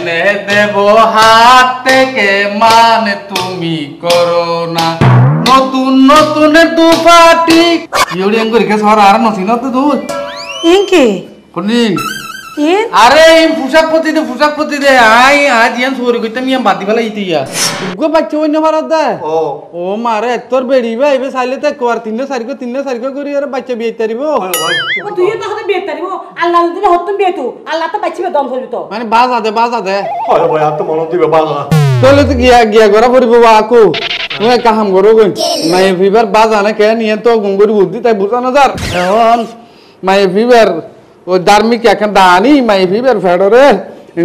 এনে দেব হাত থেকে মান তুমি করো না নতুন নতুন দুপাটি ইউরিয়ান করে কে সর আর নছিন তো দুই ইনকে কোনি ইন আরে পোশাক পতি দে আই আজ ইয়ান সরি কইতে মিয়া বাদি ফেলা ইতিয়া গো বাচ্চা অন্য ভারত দে ও মারে তোর বেড়িবা এবে সাইলে তে কোয়ার তিন সারিকো করি আর বাচ্চা বিয়ে তারিব ও তুই তো হতে বিয়ে তারিব আল্লাহ দিলে হতম বিয়ে তো আল্লাহ তো বাচ্চা দম করবি তো মানে বাজা দে হয় ভাই আর তো মন দিবে বাজা চলে তো গিয়া গড়া পড়িব বাকু তুমি কাম করো গই মাই ফিভার বাজা না কে নিয়ে তো গঙ্গুরি বুদ্ধি তাই বুঝা না যার এখন মাই ফিভার ও দার্মিক এখন দানি মাই ফিভার ফেডরে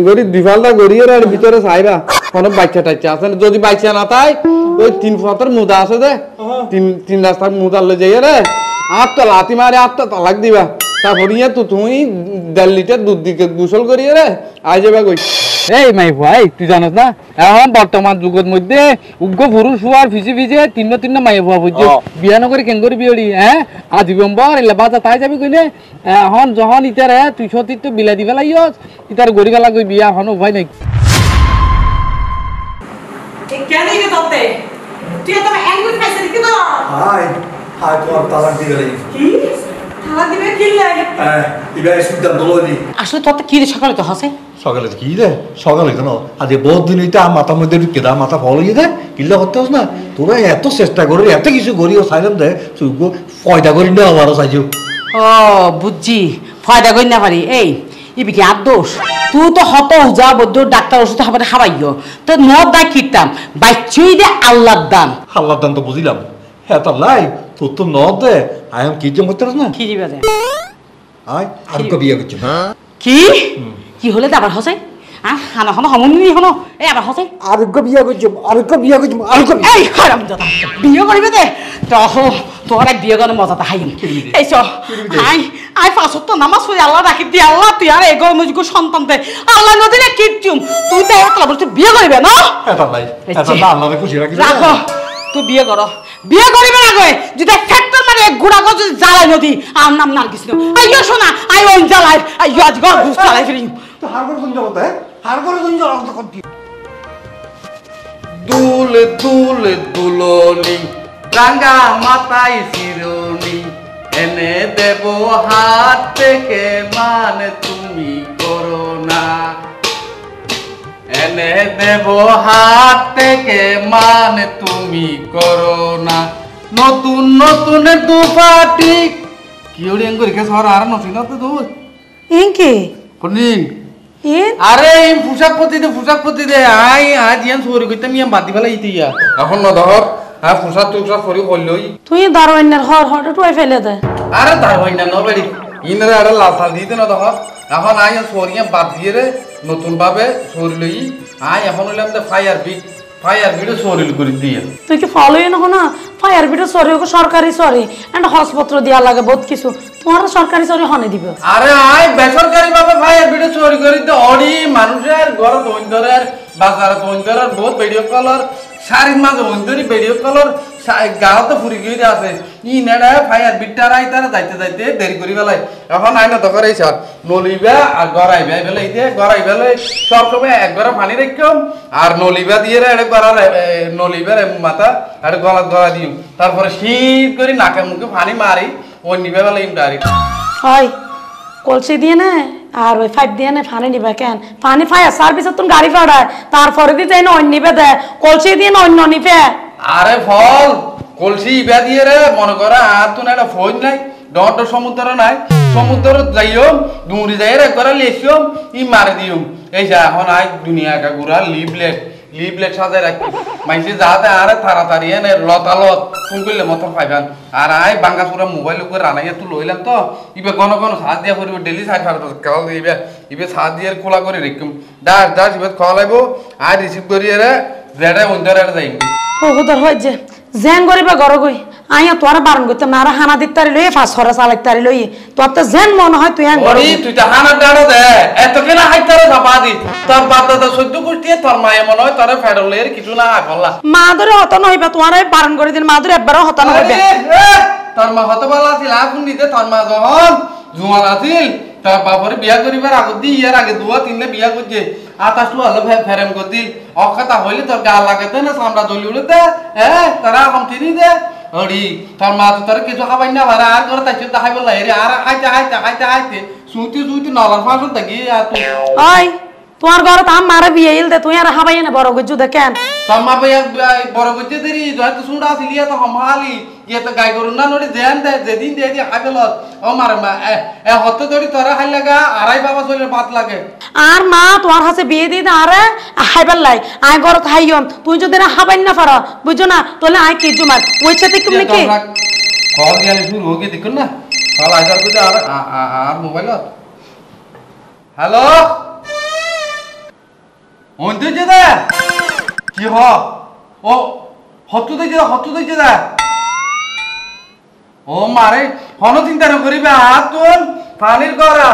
গড়ি দিফালটা গড়িয়ে আর ভিতরে সাইরা কোন বাচ্চা টাচ্চা আছে যদি বাচ্চা না তাই ওই 3 ফুটের মুদা আছে দে তিন রাস্তার মুদা লয়ে যাই রে আটটা লাতি মারে আটটা তালাক দিবা তারপর ইয়া তো তুমি 1.5 লিটার দুধ দিকে গোসল করিয়ে রে আই যাবা কই এই মাই ভাই তুই জানোস না এখন বর্তমান যুগের মধ্যে উগ্র পুরুষ হওয়ার ভিজে তিন মাই ভাই বুঝছো বিয়া নকরি কেন করে বিয়ড়ি হ্যাঁ আজীবম্বর এলা বাজা তাই যাবি কইলে এখন যখন ইতারে তুই সত্যি তো বিলা দি ফেলাইস ইতার গড়ি ফেলা কই বিয়া এখন উপায় নাই কেন রে ততে তুই তো অ্যাঙ্গুল খাইছিস কি তো হাই হাই তোর তালাক দিবে রে কি তালা দিবে কি লাগে ইবে সুদাম দলনি আসলে ততে কি রে সকালে তো হাসে সকালে কি রে সকালে তো না আজ বহুত দিন হইতে মাথা মধ্যে ঢুকে দা মাথা ফলইয়ে দে কিল্লা করতেছ না তোরা এত চেষ্টা করে এত কিছু করিও সাইলাম দে তুই ফয়দা করি না আমারও চাইছো ও বুঝছি ফয়দা করি না পারি এই ইবি কি আদোষ তুই তো হত যা বদ্দ ডাক্তার ওষুধ খাবার খাওয়াইও তো নদ দাই কিতাম বাচ্চুই দে আল্লাহর দান আল্লাহর দান তো বুঝিলাম হ্যাঁ তা লাই তোর তো নদ দে আয়াম কি যে মরতে না কি দিবা দে আয় আর কো বিয়ে করছিস কি কি হলে আবার হসে হানা হানা হমনি হনো এই আবার হসে আরোগ্য বিয়ে করছিস আরোগ্য এই হারাম দাদা বিয়ে করিবে দে তোর এক বিয়ে করার মজাটা হাই এই চ আই ফাঁসত তো নামাজ পড়ি আল্লাহ রাখি দি আল্লাহ তুই আর এগো মুজগো সন্তান দে আল্লাহ নদিনে কিচ্ছুম তুই তো একলা বলছিস বিয়ে করিবে না এটা নাই এটা না আল্লাহরে খুশি রাখি রাখো তুই বিয়ে করিবে না কই যদি ফ্যাক্টর মানে এক গুড়া গজ জ্বালাই নদী আর নাম নার্গিস না আইও শোনা আই ওন জ্বালাই আইও আজ ঘর ঘুষ জ্বালাই ফিরি তো হারগর গুঞ্জ হতে হারগর গুঞ্জ তখন কি দুলনি রাঙ্গা মাথায় শিরোনি এনে দেব হাত থেকে মান তুমি করো না এনে দেব হাত থেকে মান তুমি করো না নতুন নতুন দুপাটি কি ওড়িয়ান করে কে সর আর নছিন তো দুই ইনকে কোনি ইন আরে পোশাক পতি দে আই আজ ইয়ান সরি কইতে মিয়া বাদি ফেলা ইতিয়া এখন না ধর হ্যাঁ পোশাক সরি হইলই তুই দারওয়ান্নার হর টুই ফেলে দে আরে তার হই না নবেড়ি ইনরে আরে লাল দিতে না ধর এখন আই সরিয়া বাদ দিয়ে রে নতুন ভাবে সরি লই আই এখন হইলাম যে ফায়ার বিট সরিল করে দিয়ে তুই কি ফলোই না না ফায়ার বিট সরি ওকে সরকারি সরি এন্ড হসপত্র দিয়া লাগে বহুত কিছু তোমার সরকারি সরি হনে দিব আরে আই বেসরকারি ভাবে ফায়ার বিট চুরি করি তো অডি মানুষের ঘর দইন করে বাজারে দইন করে বহুত ভিডিও কলর সারির মাঝে দইন ভিডিও কলর গাঁও তো ফুরি গিয়ে আছে ই নেড়া ফায়ার বিটটার আই তারা যাইতে দেরি করি বেলাই এখন আইনা তো করে স্যার নলিবা আর গড়াইবা বেলে এই যে গড়াইবা সব সময় এক গড়া পানি রাখম আর নলিবা দিয়ে রে গড়া নলিবার মাথা আর গলা দিও তারপরে শীত করে নাকে মুখে পানি মারি ওই নিবে বেলা ইম ডাইরেক্ট হয় কলসি দিয়ে না আর ওই পাইপ দিয়ে না পানি নিবে কেন পানি ফায়ার সার্ভিসে তুমি গাড়ি ভাড়ায় তারপরে দিয়ে যাই না অন্য নিবে দেয় কলসি দিয়ে না অন্য নিবে আরে ফল কলসি ইবা দিয়ে রে মনে করে আর তো না ফৌজ নাই ডট সমুদ্র নাই সমুদ্র যাইও ডুঙরি যাই রে করে লেসিও ই মারি দিও এই যা এখন আই দুনিয়া কা গুড়া লিভলেট সাজায় রাখি মাইসে যাতে আরে তাড়াতাড়ি এনে লতালত ফোন করলে মতো পাইবান আর আই বাঙ্গাসুরা মোবাইল করে রানাইয়া তো লইলাম তো ইবে ঘন সাজ দিয়া করিব ডেলি সাইড ফার কাল ইবে সাজ দিয়ে খোলা করে রেখম দাস ইবে খাওয়া লাগবো আর রিসিভ করিয়ে রে যেটা অন্তরে যাইম ও হুদর হয় যে জেন করিবা ঘর গই আইয়া তোর বারণ করতে না আর হানা দিতারি লই ফাস হরা চালাইতারি লই তোর তো জেন মন হয় তুই আন ওরে তুই তো হানা ডাড়ো দে এত কেনা হাইতারে চাপা দি তোর বাপ দাদা সহ্য করতে তোর মায়ে মনে হয় তোর ফেডলের কিছু না বললা মা ধরে হত নইবা তোমার বারণ করে দিন মা ধরে একবারও হত নইবে তোর মা হত বলা আছিল আগুন দিতে তোর মা যখন জুয়ান আছিল তোর বাপরে বিয়া করিবার আগে দি ইয়ার আগে দুয়া তিনলে বিয়া করছে আতাস হলো ফেরেম কর দিল অকথা হইলে তোর গা লাগাতে না সামরা দলি উড়ে দে হ্যাঁ তারা কম তিনি দে ওড়ি তোর মা তো তোর কিছু খাবাই না ভাড়া আর করে তাই দেখাই বললা এরে আর হাইতে সুইতে নলার ফাঁস থাকি আর তুই ওই তোমার ঘরে তো আমার বিয়ে ইল দে তুই আর হাবাই না বড় গজু দেখেন তোর মা ভাই বড় গজে দেরি তো সুন্দর আসলি তো হমালি ইয়ে তো গাই গরু না নড়ি দেন দে যেদিন দিয়ে দিয়ে খাই ফেলত ও মার মা হতে ধরি তোরা খাই লাগা আড়াই বাবা চলে ভাত লাগে আর মা তোমার হাতে বিয়ে দিয়ে দে আরে হাইবার লাই আই ঘরত হাইয়ম তুই যদি না হাবাই না পারো বুঝছো না তাহলে আই কি জমাত ওই সাথে তুমি কি কল গেলে শুরু হোক দেখুন না কল আইসার করে আর মোবাইলত হ্যালো অন্ত দে কি হ ও হতু দিছে দে ও মারে হন চিন্তা না করিবে আর তোর পানির গড়া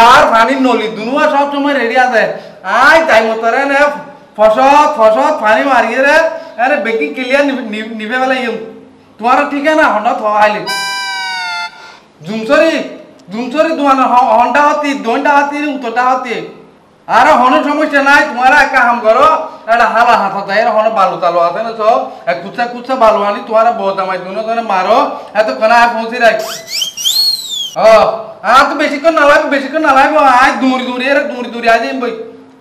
আর পানির নলি দুনুয়া সব সময় রেডি আছে আই তাই মতরে নে ফসত পানি মারিয়ে রে আরে বেকি ক্লিয়ার নিবে বেলা ইম তোমার ঠিক না হন থাইলে জুমসরি দুয়ান হন্ডা হতি দন্ডা হতি উত্তরটা হতি আর হন সমস্যা নাই তোমার একা হাম করো এটা হালা হাত দেয় হন বালু তালু আছে না সব কুচা বালু আনি তোমার বউ জামাই দুনো তোনে মারো এত কোনা পৌঁছে রাখ ও আর তো বেশিক্ষণ না লাগবে আয় দূরি আজ বই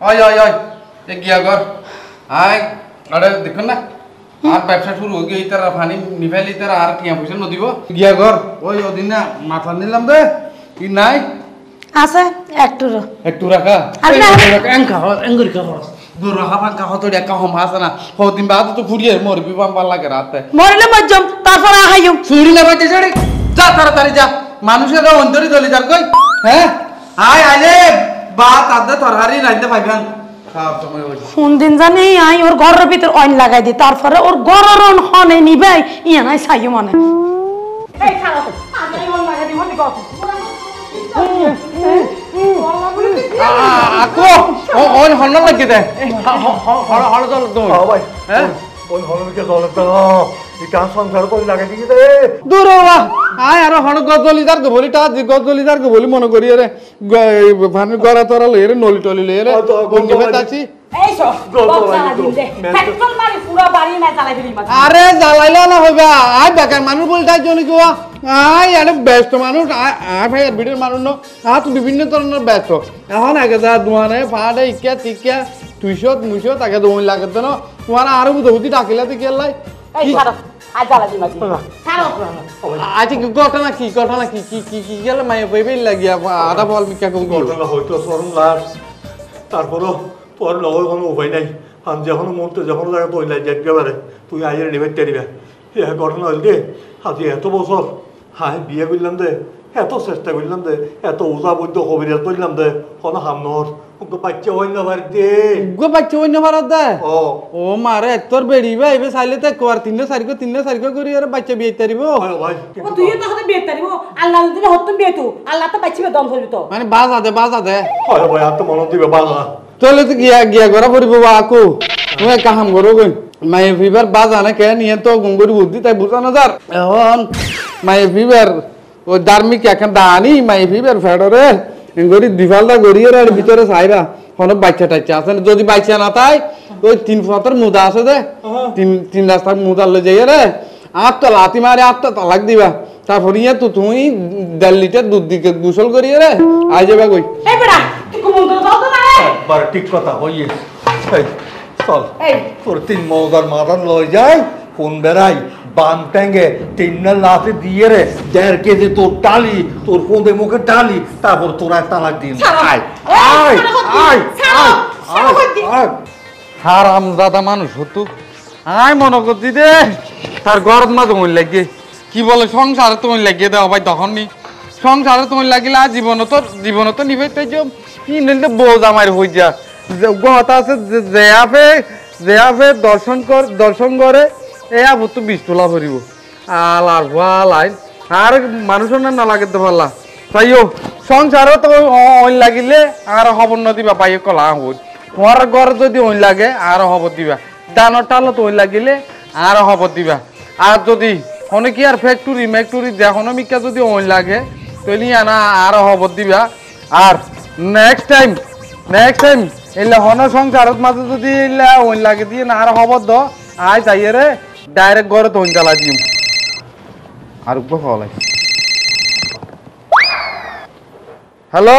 ওই এ গিয়া ঘর আয় আরে দেখুন না আর ব্যবসা শুরু হয়ে গিয়ে তারা পানি নিফাইলি তারা আর টিয়া পয়সা নদিব গিয়া ঘর ওই ওদিন না মাথা নিলাম দে কি নাই আছে একটু রাখা এঙ্গুরি খা গরু হাফা কা হতো একা হম হাসনা হদিন বাদ তো ফুরিয়ে মরবি বাম্বা লাগে রাতে মরলে মজ্জম তারপর হাইয়ম চুরি না বাইতে চড়ি যা তাড়াতাড়ি যা মানুষের অন্তরি দলি যার কই হ্যাঁ আয় আইলে বা তাদা তরহারি রাইতে পাইবেন সব সময় ওই কোন দিন জানি আই ওর ঘরের ভিতর অন লাগাই দি তারপরে ওর ঘরের অন হনে নিবাই ইয়া নাই সাইয়ো মনে এই খারাপ আগে অন লাগাই দি মনে কত আকো ওই হন লাগি দে হল দল তো ভাই হ্যাঁ ওই হলকে দলে তো এটা সংসার করে লাগাই দিছে রে দূর বাবা আয় আর হন গজলিদার গো বলি তা গজলিদার গো বলি মনে করি রে ভান গরা তরা লইরে নলি টলি লইরে গন্ডি বেতাছি এই সব বক্সা দিন দে পেট্রোল মারি পুরো বাড়ি না চালাই দিলি মাছ আরে জ্বালাইলা না হইবে আয় বেকার মানুষ বলতাই জনি গো আয় আরে ব্যস্ত মানুষ আয় ভাই ভিডিওর মানুষ ন তো বিভিন্ন ধরনের ব্যস্ত এখন আগে যা দুয়ানে ফাড়ে ইকা টিকা তুইশত মুইশত আগে দোন লাগে তো না তোমার আরো বুঝি ডাকিলা তো কেলাই এই ছাড়ো আজ জ্বালা দি মাছ ছাড়ো আচ্ছা ঘটনা কি গেল মাই বইবে লাগিয়া আদা বল মিকা কম ঘটনা হয়তো সরম লাশ তারপরও তোর লগর কোনো উপায় নাই আমি যখন মুহূর্তে যখন জায়গা বই লাই যাইতে পারে তুই আইয়ের নিবে তেরিবে এ ঘটনা হইল দে আজ এত বছর হাই বিয়ে করলাম দে এত চেষ্টা করলাম দে এত ওজা বৈদ্য কবিরাজ করলাম দে কোনো হামনর ওকে বাচ্চা হইল না বাড়িতে গো বাচ্চা হইন ভারত দে ও মারে তোর বেড়িবে এবে চাইলে তো কর তিন চারিকো করি আর বাচ্চা বিয়ে তারিব ভাই ও তুই তো হাতে বিয়ে তারিব আল্লাহ দিলে হতুম বিয়ে তো আল্লাহ তো বাচ্চা দম ধরবি তো মানে বাজা দে ভাই আর তো মনে দিবে বাংলা চলে তো গিয়া গড়া পড়িব আকু তুমি কাহাম করো গই মাই ফিবার বাজা না কে নিয়ে তো গঙ্গুরি বুদ্ধি তাই বুঝা না যার এখন মাই ফিবার ও দার্মিক এখন দানি মাই ফিবার ফেডরে গড়ি দিফালদা গড়িয়ে আর ভিতরে চাইরা কোনো বাচ্চা টাচ্চা আছে যদি বাচ্চা না তাই ওই 3 ফুটের মুদা আছে দে তিন রাস্তার মুদা লই যাই রে আটটা লাতি মারে আটটা তালাক দিবা তারপর ইয়া তো তুমি 1.5 লিটার দুধ দিকে গোসল করিয়ে রে আই যাবে কই এই বেড়া তুই কুমন্দ দাও তো না রে বার ঠিক কথা হইয়ে চল তোর 3 মৌদার মাথা লই যায় ফোন বেড়াই বান ট্যাঙ্গে 3 লাফে দিয়ে রে 1.5 কেজি তোর টালি তোর ফোনে মুখে টালি তারপর তোরা তালাক দিন আয় আয় আয় আয় হারাম দাদা মানুষ হতো আয় মনে করছি দে তার গরদ মাঝে মন লাগে কি বলে সংসারে তুমি লাগিয়ে দেওয়া ভাই তখন নি সংসারে তুমি লাগিলে আর জীবন তো নিবে তাই যে বোঝ আমার হয়ে যা কথা আছে যে আপে দর্শন করে এ আবু তো 20 তোলা ভরিব আলার ভালাই আর মানুষের না লাগে তো ভাল্লা তাইও সংসারও তো অইন লাগিলে আর খবর নদিবা পাই কলা হই তোমার ঘর যদি অইন লাগে আর খবর দিবা দানোর টালো তো অইন লাগিলে আর খবর দিবা আর যদি অনেক কি আর ফ্যাক্টরি দেখো মিকা যদি অইন লাগে তাহলে আনা আর খবর দিবা আর নেক্সট টাইম এলে হন সংসারত মাঝে যদি এলে ওই লাগে দিয়ে না আর খবর দ আয় যাইয়ে রে ডাইরেক্ট ঘরে তৈন চালা দিম আর উপর ফলাই হ্যালো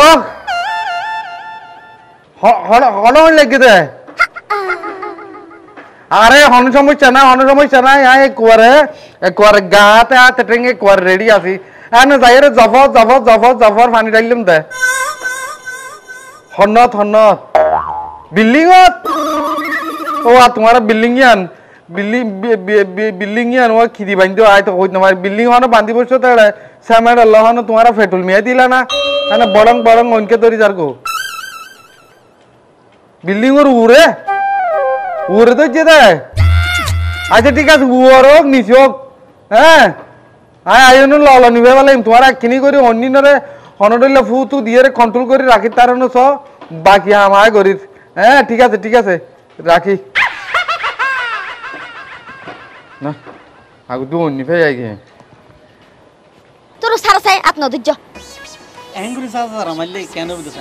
হন লেগে দে আরে হন সমস্যা নাই আয় একবারে গাতে হাতে ট্রেঙ্গে একবার রেডি আছি এনে যাইয়ে রে জফর পানি ডাইলাম দে হন্নত বিল্ডিংত ও তোমার বিল্ডিং ইয়ান বিল্ডিং ইয়ান ও খিদি বান্ধি আয় তো কই তোমার বিল্ডিং হন বান্ধি বসছো তাড়ে সামের আল্লাহ হন তোমার পেট্রোল মিয়া দিলা না মানে বরং অনকে তরি যার গো বিল্ডিং ওর উরে তো যেতে আচ্ছা ঠিক আছে উর হোক নিচে হোক হ্যাঁ আয়ন লল নিবে বলে তোমার একখিনি করে অন্যরে হনডলে ফু তু দিয়ে কন্ট্রোল করে রাখি তার স বাকি আমায় করিস হ্যাঁ ঠিক আছে রাখি না আগু দু অন্য ফে যাই গে তোর সারা সাই আত নদুজ্জ অ্যাঙ্গুরি সারা মারলে কেন বুঝছ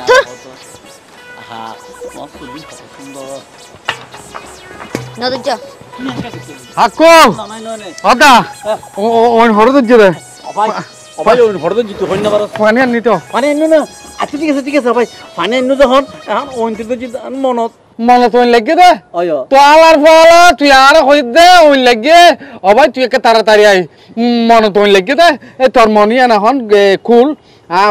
হ্যাঁ মস্ত দিন কত সুন্দর নদুজ্জ আকো আদা ওন হরদ জরে অবাই ওন হরদ জিতু হই না বারস পানি আনি তো পানি এন্ন না আচ্ছা ঠিক আছে ভাই পানি এন্ন যখন এখন ওন তো জিত মনত ওই লাগে দে অয় তো আলার ফলা তুই আর কই দে ওই লাগে অবাই তুই একে তাড়াতাড়ি আই মনত ওই লাগে দে এ তোর মনি না হন কুল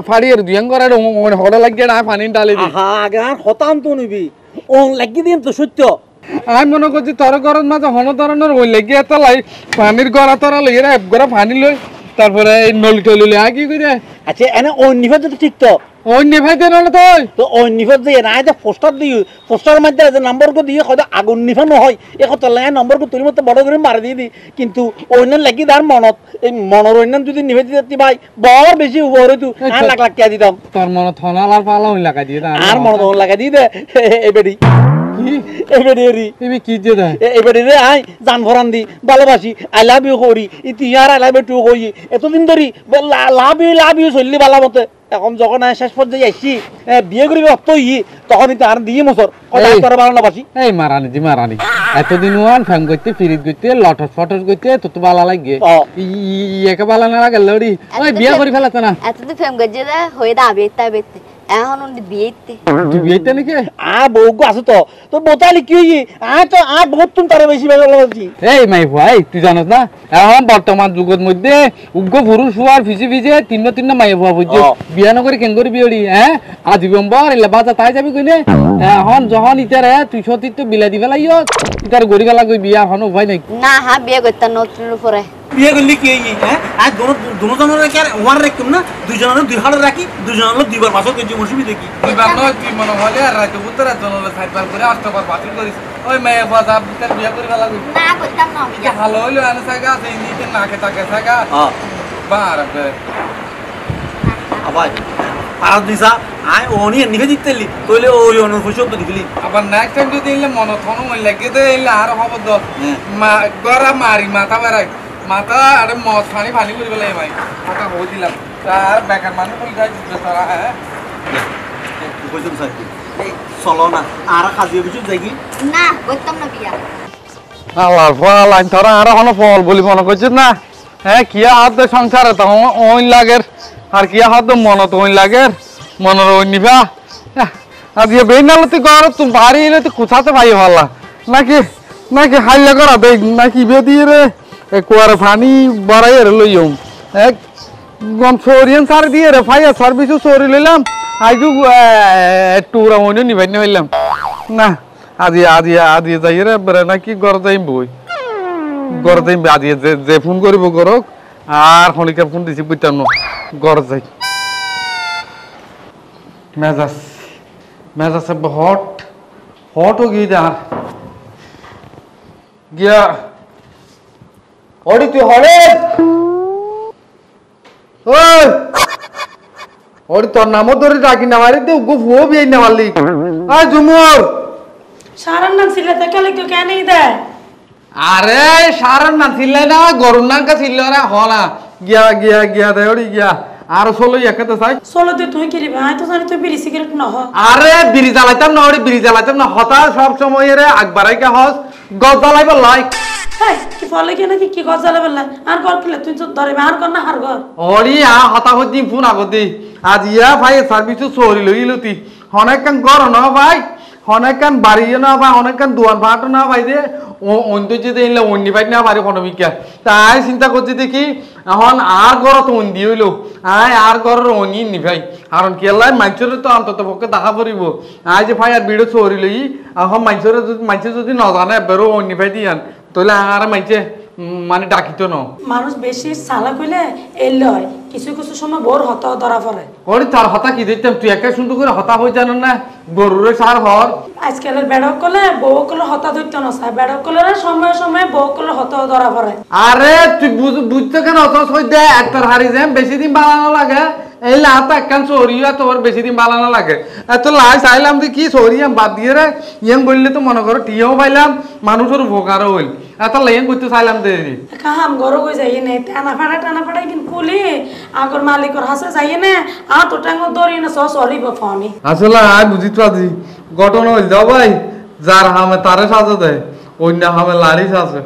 ফাড়ি আর দুয়াং করে ওন হড় লাগে না পানি ডালি দি হ্যাঁ আগে আর হতাম তো নিবি ওন লাগি দিন তো সত্য আমি মনে করছি তোর ঘরের মাঝে হন ধরনের ওই লেগে এত লাই পানির গড়া তোরা লই রে গড়া পানি লই তারপরে এই নলি টলি লই কি করে আচ্ছা এনে ওই নিভা তো ঠিক তো ওই নিভাই দে না তো ওই নিভা দিয়ে না যে পোস্টার পোস্টার মধ্যে যে নাম্বার কো দিয়ে কত আগুন নিভা নহয় এই কত লাগে নাম্বার কো তুলি মতে বড় করে মারি দি কিন্তু ওইনান লাগি দার মনত এই মনর ওইনান যদি নিভে দিতে ভাই বড় বেশি উপরে তুই আর লাখ কে দিতাম তোর মনত থনালার পালা ওই লাগা দিয়ে আর মনত ওই লাগা দি দে এবেডি কি যে দে এবারে রে আই জান ভরান দি ভালোবাসি আই লাভ ইউ করি ইতিহার আই লাভ ইউ টু কই এতদিন ধরি লাভ ইউ চললি ভালো মতে এখন যখন শেষ পর্যায়ে আইছি বিয়ে করিবে অতই তখন আর দিয়ে মছর কথা করে ভালোবাসি এই মারানি এতদিন ওয়ান ফ্যাম করতে ফিরিত করতে লটস ফটস করতে তো ভালো লাগে একে ভালো না লাগে লড়ি ওই বিয়ে করি ফেলাছ না এতদিন ফেম গজে দে হয়ে দাবে তাবে এখন বিয়েতে তুই বিয়েতে নাকি বউগো আছে তো তোর বোতালি কি তো বহুত তুমি তারে বেশি ভালোবাসি এই মাই ভাই তুই জানোস না এখন বর্তমান যুগের মধ্যে উগ্র পুরুষ হওয়ার ভিজে তিন মাই ভুয়া বুঝছো বিয়া নকরি কেন করি বিয়ড়ি হ্যাঁ আজীবম্বর এলে বাজা তাই যাবি কইলে এখন যখন ইতারে তুই সত্যি তো বিলা দিবে লাগিও ইতার গড়ি গেলা কই বিয়া এখন উপায় নাই না হ্যাঁ বিয়ে করতাম নতুন উপরে বিয়ে করলি কি হ্যাঁ আর দুজনের কি আর ওয়ার রাখতাম না দুজনের দুই হাড় রাখি দুজনের দুইবার পাঁচও কেজি মৌসুমি দেখি দুইবার নয় তুই মনে হলে আর রাতে উত্তরা জনলে সাইডবার করে অষ্টবার বাতিল করিস ওই মেয়ে বাজা তার বিয়া করি গেলা কই না করতাম না বিয়ে ভালো হইলো আনে সাগা আছে ইনিতে নাকে তাকে সাগা বার করে আবার আর দিশা আই ওনি নিভে দিতেলি কইলে ওই অনুর খুশি তো দিবলি আবার নেক্সট টাইম যদি ইলে মন থনো মন লাগে দে ইলে আর হবে দ গরা মারি মাথা বেরাই মাথা আরে মদ পানি করে গেলে ভাই টাকা হই দিলাম আর বেকার মানুষ বল যাই দিতে সারা হ্যাঁ কইছম স্যার এই চলো না আর খাজিয়ে কিছু যাইকি না করতাম না বিয়া আল্লাহর ফল আইন তোরা আর কোনো ফল বলি মনে করছিস না হ্যাঁ কিয়া হাত সংসারে তো ওই লাগের আর কিয়া হাত মনত ওই লাগের মনের ওই নিবা আজ বেনালতি কর তুই বাড়ি এলে তুই কোথাতে ভাই ভাল্লা নাকি হাইলে করা বে নাকি বে দিয়ে রে কুয়ারে পানি বড়াই রে লইম এক গম সরিয়ান সার দিয়ে রে ফাইয়া সার্ভিসও সরি লইলাম আইজু টুরা মনে নিবাই হইলাম না আজি যাই রে বেড়ে নাকি গড় যাইম বই গড় যাইম আজি যে ফোন করিব গরক আর খনিকা ফোন দিছি বুঝতাম না গড় যাই মেজাজ হট हो गई यार गया ओडी तू हरे ओए ओडी तो नाम धरे डाकी ना मारी दे उगो वो भी ना वाली आ जुमोर সারার নাম ছিল তো কালে কেউ কেন দে अरे सारन ना ছিল না গরুর নাম কা ছিল রে হলা গিয়া দে ওডি গিয়া আর ষোলোই একাতে চাই চলো দে তুই কি রিবে তো জানি তুই বিড়ি সিগারেট নহ আরে বিড়ি জ্বালাইতাম না ওরে বিড়ি জ্বালাইতাম না হতা সব সময় রে আগবারাই কে হস গজ জ্বালাইব লাই হ্যাঁ কি ফলে কি নাকি কি গজ জ্বালা বেলা আর কর কিলে তুই তো ধরে আর কর না হার ঘর ওরি হতা হদি ফোন আগদি আজ ইয়া ভাই সার্ভিস চোরি লইলতি অনেকখান গর না ভাই অনেকখান বাড়িও না ভাই অনেকখান দোয়ান ভাটো না ভাই যে অন্য যদি এলে অন্য ভাই না বাড়ি কোনো বিকা তাই চিন্তা করছি দেখি এখন আর ঘর তো অন্দি হইলো আর ঘরের অনি নি ভাই কারণ কেলাই মানুষের তো অন্তত পক্ষে দেখা পড়িব যে ভাই আর ভিডিও চোরি লই এখন মানুষের যদি নজানে বেরো অন্য ভাই দিয়ান তাহলে আর মাইছে মানে ডাকিত ন মানুষ বেশি চালাক হইলে এল হয় কিছু কিছু সময় বোর হতা ধরা পড়ে ওরে তার হতা কি দিতাম তুই একা সুন্দর করে হতা হয়ে জানো না গরুরে সার হর আজকালের বেড়ক কলে বউ কলে হতা ধরতে না চায় বেড়ক কলে সময় সময় বউ কলে হতা ধরা পড়ে আরে তুই বুঝতে কেন অত সই দে একটার হারি যাম বেশি দিন বানানো লাগে এই লাত একখান সরিয়া তোর বেশি দিন বানানো লাগে এত লাই চাইলাম যে কি সরিয়াম বাদ দিয়ে রে ইয়াং বললে তো মনে করো টিয়াও পাইলাম মানুষের উপকারও হইল এত লাইন করতে চাইলাম দে কাহাম গরো গই যাই নে টানা ফাড়া কিন্তু কুলি আগর মালিকর হাসে যাই নে তো টাঙ্গ দরি না সরি বফামি আসলে আই বুঝি তো আজি ঘটনা হইল যাও ভাই যার হামে তারে সাজা দেয় অন্য হামে লাড়ি সাজে